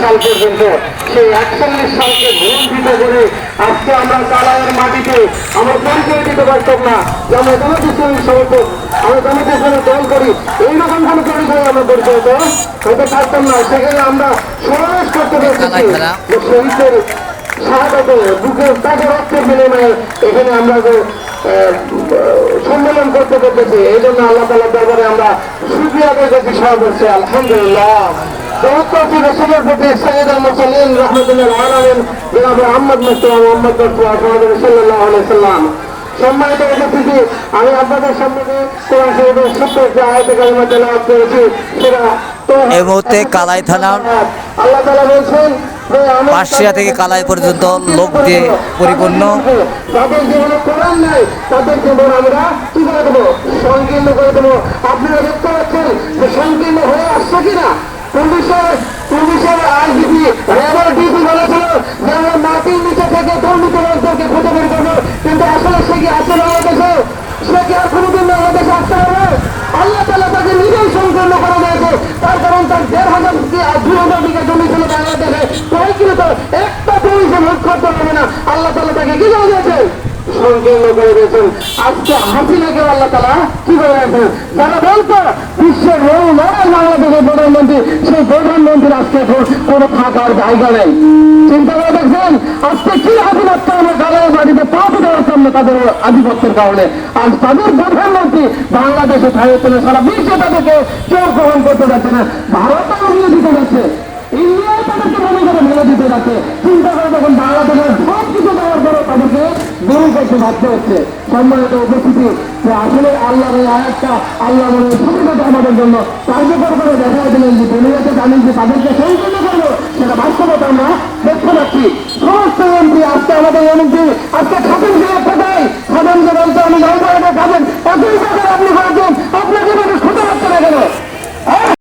সাল পর্যন্ত সেই 41 সালকে ভুলভিত করে আজকে আমরা কালাইয়ের মাটিতে আমরা পরিচয় দিতে পারতাম না যে আমরা জামাত ইসলামী সমর্থক, আমরা জামাত ইসলামী দল করি, এইরকম কোনো পরিচয় আমরা পরিচয় হতে পারতাম না। সেখানে আমরা সমাবেশ করতে পেরেছি যে শহীদদের শাহাদাতে বুকের তাকে রক্তের বিনিময়ে এখানে আমরা যে সম্মেলন করতে পেরেছি, এই জন্য আল্লাহ তাআলার দরবারে আমরা শুকরিয়া আদায় করছি সবাই করছি আলহামদুলিল্লাহ। রসুলের প্রতি সৈয়দুল মুরসালিন রাহমাতুল্লিল আলামিন জনাব মুহাম্মদ মুস্তাফা মুহাম্মদ সাল্লাল্লাহু আলাইহি সাল্লাম। সম্মানিত উপস্থিতি, আমি আপনাদের সামনে কোরআন শরীফের ছোট্ট একটি আয়াতে কারিমা তেলাওয়াত করেছি। সেটা এই মুহূর্তে কালাই থানার আল্লাহ তাআলা বলছেন পাশিয়া থেকে কালাই পর্যন্ত লোক দিয়ে পরিপূর্ণ। তাদের জীবনে কোরআন নাই, তাদের জীবন আমরা কি করে দেবো? সংকীর্ণ করে দেবো। আপনারা দেখতে পাচ্ছেন যে সংকীর্ণ হয়ে আসছে কিনা। পুলিশের আইজিপি রেবার ডিপি বলেছিল যে আমরা মাটির নিচে থেকে দুর্নীতি লোকদেরকে খুঁজে বের করবো, কিন্তু আসলে সে কি আছে বাংলাদেশে? সে কি আর কোনোদিন বাংলাদেশে আসতে হবে? আল্লাহ তাআলা তাকে নিজেই সংকীর্ণ করে দিয়েছে। তার কারণ তার 1,500 আর 2,000 বিঘা জমি ছিল বাংলাদেশে, তাই কিন্তু একটা পুলিশে ভোট করতে হবে না। আল্লাহ তাআলা তাকে কি করে দিয়েছে? সংকীর্ণ করে দিয়েছেন। আজকে হাসিনাকে আল্লাহ তাআলা কি করে দিয়েছেন? যারা বলতো বিশ্বের বাংলাদেশের প্রধানমন্ত্রী, সেই প্রধানমন্ত্রীর আজকে কোনো থাকার জায়গা নেই। চিন্তা করে দেখছেন আজকে কি আধিপত্য আমরা গালের বাড়িতে পা দেওয়ার সামনে তাদের আধিপত্যের কারণে আজ তাদের প্রধানমন্ত্রী বাংলাদেশে থাকতে না, সারা বিশ্বে তাদেরকে কেউ গ্রহণ করতে যাচ্ছে না। ভারতও নিয়ে দিতে যাচ্ছে, ইন্ডিয়াও তাদেরকে মনে করে মেলে দিতে যাচ্ছে। চিন্তা করে দেখুন বাংলাদেশের সব কিছু দেওয়ার পরে তাদেরকে দূর করতে বাধ্য হচ্ছে। সম্মানিত উপস্থিতি, যে আসলে আল্লাহর এই আয়াতটা আল্লাহ মনে সুবিধা আমাদের জন্য কার্যকর করে দেখা দিলেন যে দুনিয়াতে জানেন যে তাদেরকে সংকীর্ণ করবো, সেটা বাস্তবতা আমরা দেখতে পাচ্ছি। সমস্ত এমপি আজকে আমাদের এমপি